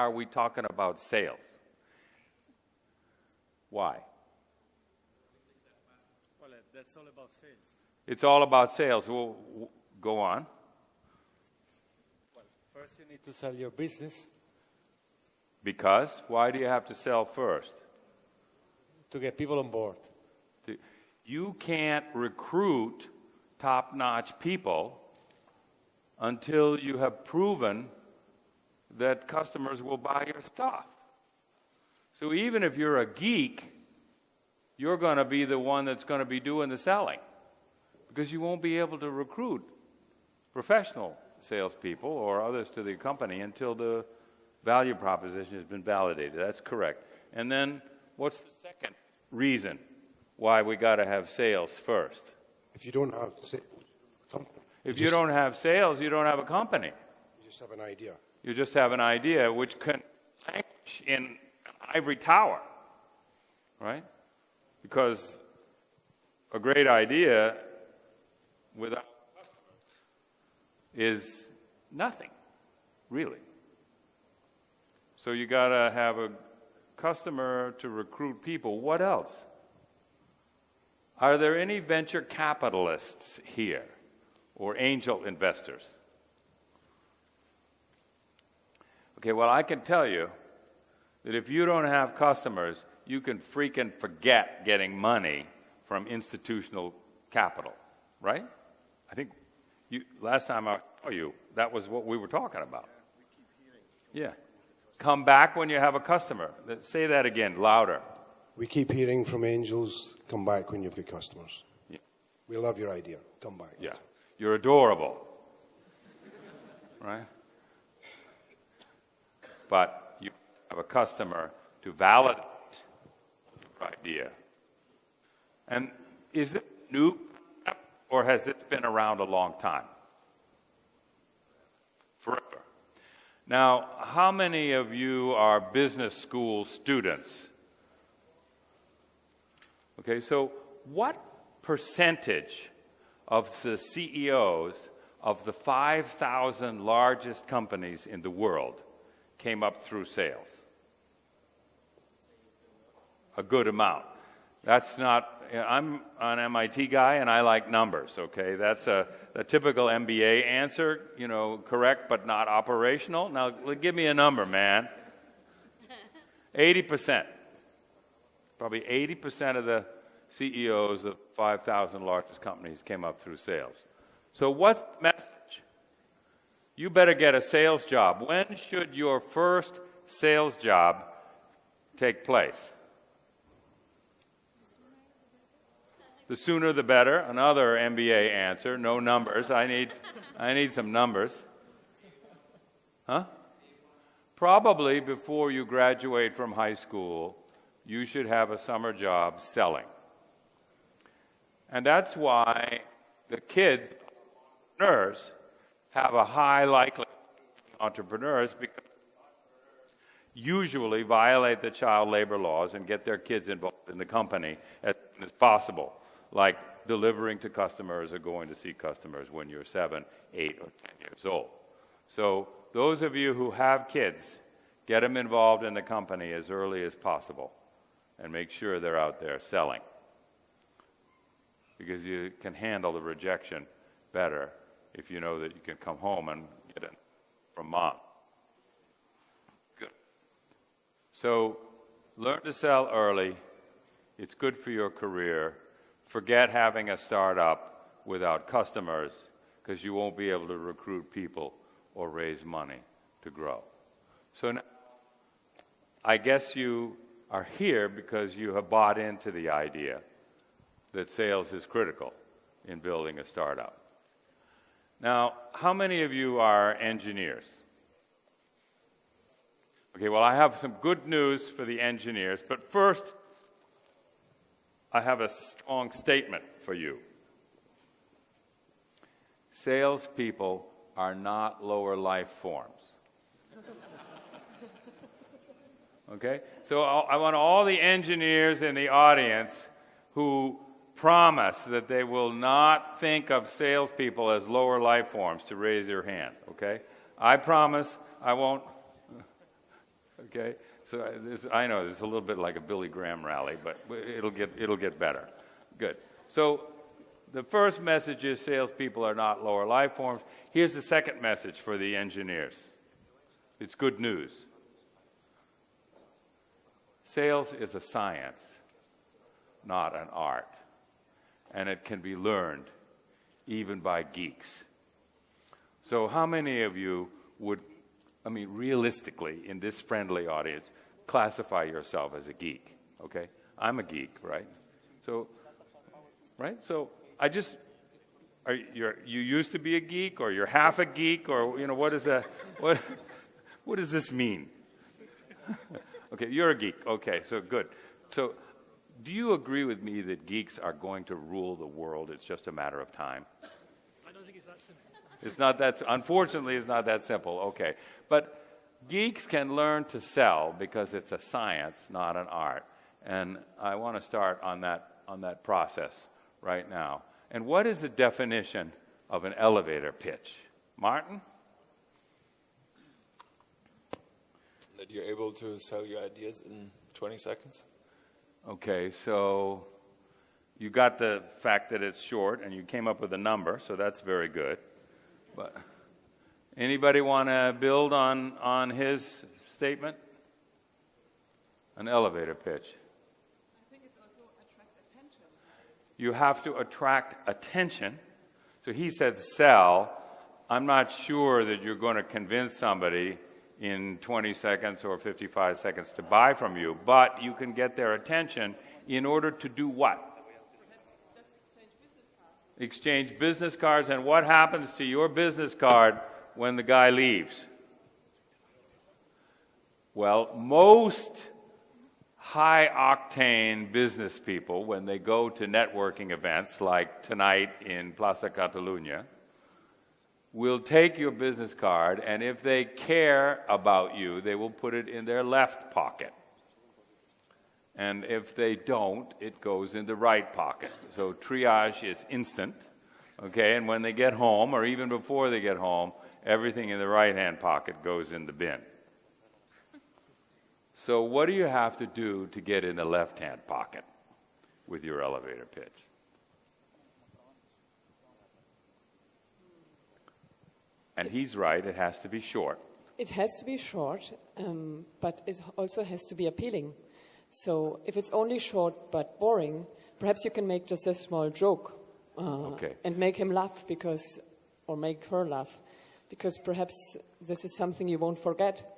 are we talking about sales? Why? Well, that's all about sales. It's all about sales. Well, go on. Well, first you need to sell your business. Because? Why do you have to sell first? To get people on board. You can't recruit top-notch people until you have proven that customers will buy your stuff. So even if you're a geek, you're going to be the one that's going to be doing the selling, because you won't be able to recruit professional salespeople or others to the company until the value proposition has been validated. That's correct. And then what's the second reason why we got to have sales first? If you don't have sales, if you don't have sales, you don't have a company. You just have an idea. You just have an idea which can languish in an ivory tower, right? Because a great idea without customers is nothing, really. So you got to have a customer to recruit people. What else? Are there any venture capitalists here or angel investors? Okay, well, I can tell you that if you don't have customers, you can freaking forget getting money from institutional capital, right? I think last time I saw you, that was what we were talking about. Yeah. Come back when you have a customer. Say that again, louder. We keep hearing from angels, come back when you've got customers. Yeah. We love your idea. Come back. Yeah. You're adorable. Right? But you have a customer to validate your idea. And is it new, or has it been around a long time? Forever. Now, how many of you are business school students? Okay, so what percentage of the CEOs of the 5,000 largest companies in the world came up through sales? A good amount. That's not, I'm an MIT guy and I like numbers, okay? That's a typical MBA answer, you know, correct but not operational. Now, give me a number, man. 80%. Probably 80% of the CEOs of 5,000 largest companies came up through sales. So what's the message? You better get a sales job. When should your first sales job take place? The sooner the better. Another MBA answer. No numbers. I need some numbers. Huh? Probably before you graduate from high school, you should have a summer job selling. And that's why the kids, entrepreneurs, have a high likelihood of entrepreneurs, because usually violate the child labor laws and get their kids involved in the company as soon as possible, like delivering to customers or going to see customers when you're 7, 8, or 10 years old. So those of you who have kids, get them involved in the company as early as possible and make sure they're out there selling, because you can handle the rejection better if you know that you can come home and get it from mom. Good. So learn to sell early. It's good for your career. Forget having a startup without customers, because you won't be able to recruit people or raise money to grow. So now, I guess you are here because you have bought into the idea that sales is critical in building a startup. Now, how many of you are engineers? Okay, well, I have some good news for the engineers, but first, I have a strong statement for you. Salespeople are not lower life forms. Okay? So I want all the engineers in the audience who promise that they will not think of salespeople as lower life forms to raise your hand, okay? I promise I won't. Okay? So I know this is a little bit like a Billy Graham rally, but it'll get better. Good. So the first message is salespeople are not lower life forms. Here's the second message for the engineers. It's good news. Sales is a science, not an art. And it can be learned even by geeks. So how many of you would, realistically, in this friendly audience, classify yourself as a geek? Okay? I'm a geek, right? So, you used to be a geek, or you're half a geek, or, what is that? What does this mean? Okay, you're a geek. Okay, so good. So, do you agree with me that geeks are going to rule the world? It's just a matter of time. I don't think it's that simple. It's not that, unfortunately, it's not that simple. Okay. But geeks can learn to sell because it's a science, not an art. And I want to start on that process right now. And what is the definition of an elevator pitch? Martin? That you're able to sell your ideas in 20 seconds. Okay, so you got the fact that it's short, and you came up with a number, so that's very good. But anybody want to build on his statement? An elevator pitch. I think it's also attract attention. You have to attract attention. So he said sell. I'm not sure that you're going to convince somebody in 20 seconds or 55 seconds to buy from you, but you can get their attention in order to do what? Exchange business cards. And what happens to your business card when the guy leaves? Well, most high-octane business people, when they go to networking events like tonight in Plaza Catalunya, will take your business card, and if they care about you, they will put it in their left pocket. And if they don't, it goes in the right pocket. So triage is instant, okay? And when they get home, or even before they get home, everything in the right-hand pocket goes in the bin. So what do you have to do to get in the left-hand pocket with your elevator pitch? And he's right, it has to be short. It has to be short, but it also has to be appealing. So if it's only short but boring, perhaps you can make just a small joke and make him laugh or make her laugh, because perhaps this is something you won't forget.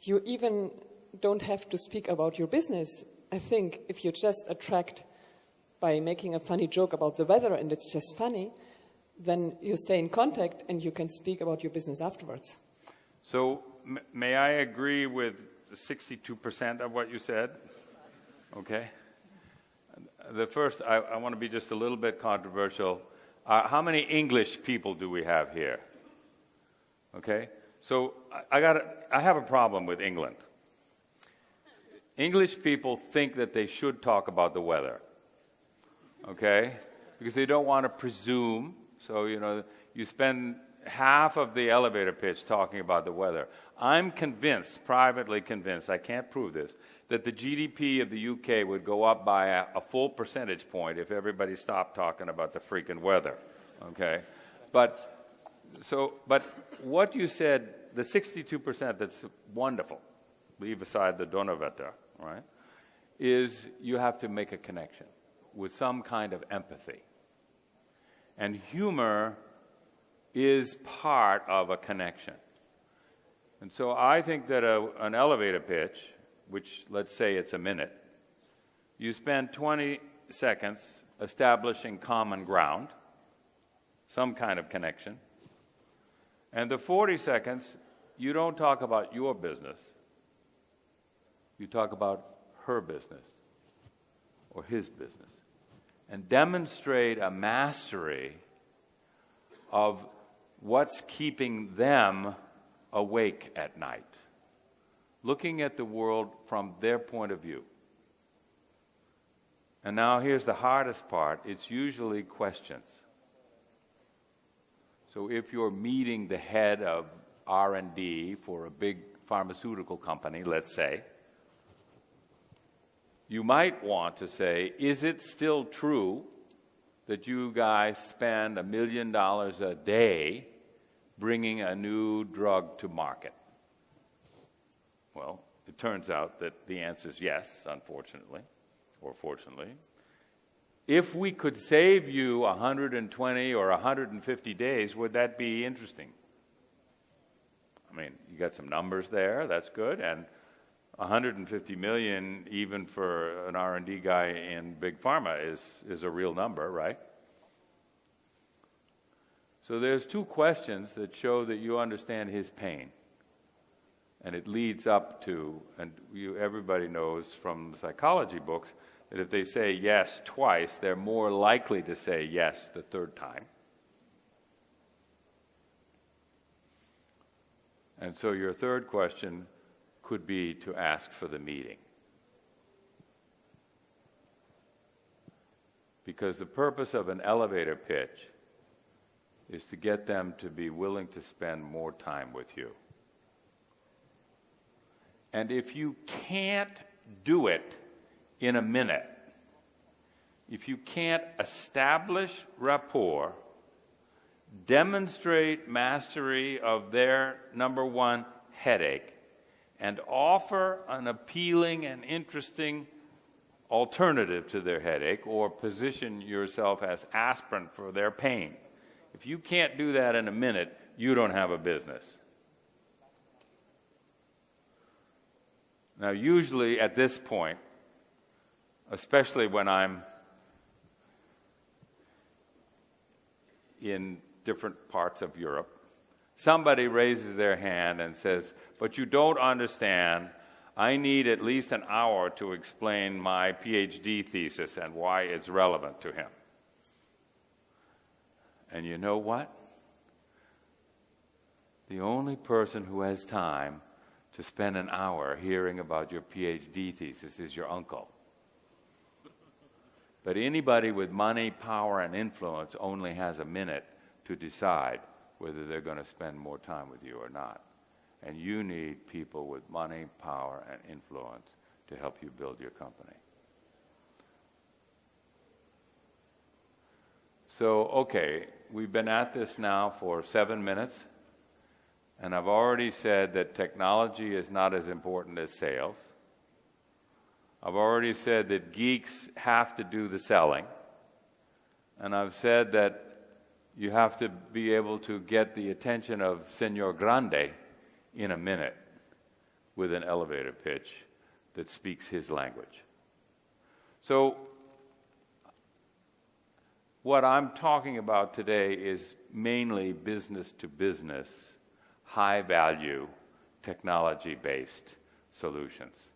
You even don't have to speak about your business. I think if you just attract by making a funny joke about the weather and it's just funny, then you stay in contact and you can speak about your business afterwards. So may I agree with 62% of what you said? Okay. The first, I want to be just a little bit controversial. How many English people do we have here? Okay. So I have a problem with England. English people think that they should talk about the weather. Okay? Because they don't want to presume. So, you spend half of the elevator pitch talking about the weather. I'm convinced, privately convinced, I can't prove this, that the GDP of the UK would go up by a full percentage point if everybody stopped talking about the freaking weather. Okay? But what you said, the 62%, that's wonderful, leave aside the Donnerwetter, right, is you have to make a connection with some kind of empathy. And humor is part of a connection. And so I think that an elevator pitch, which let's say it's a minute, you spend 20 seconds establishing common ground, some kind of connection, and the 40 seconds, you don't talk about your business. You talk about her business or his business, and demonstrate a mastery of what's keeping them awake at night, looking at the world from their point of view. And now here's the hardest part. It's usually questions. So if you're meeting the head of R&D for a big pharmaceutical company, let's say, you might want to say, is it still true that you guys spend $1 million a day bringing a new drug to market? Well, it turns out that the answer is yes, unfortunately, or fortunately. If we could save you 120 or 150 days, would that be interesting? I mean, you got some numbers there, that's good, and 150 million, even for an R&D guy in big pharma, is a real number, right? So there's two questions that show that you understand his pain. And it leads up to, and everybody knows from psychology books, that if they say yes twice, they're more likely to say yes the third time. And so your third question could be to ask for the meeting. Because the purpose of an elevator pitch is to get them to be willing to spend more time with you. And if you can't do it in a minute, if you can't establish rapport, demonstrate mastery of their number one headache, and offer an appealing and interesting alternative to their headache, or position yourself as aspirin for their pain, if you can't do that in a minute, you don't have a business. Now, usually at this point, especially when I'm in different parts of Europe, somebody raises their hand and says, but you don't understand, I need at least an hour to explain my PhD thesis and why it's relevant to him. And you know what? The only person who has time to spend an hour hearing about your PhD thesis is your uncle. But anybody with money, power, and influence only has a minute to decide whether they're going to spend more time with you or not. And you need people with money, power, and influence to help you build your company. So, okay, we've been at this now for 7 minutes. And I've already said that technology is not as important as sales. I've already said that geeks have to do the selling. And I've said that you have to be able to get the attention of Senor Grande in a minute with an elevator pitch that speaks his language. So what I'm talking about today is mainly business-to-business, high-value, technology-based solutions.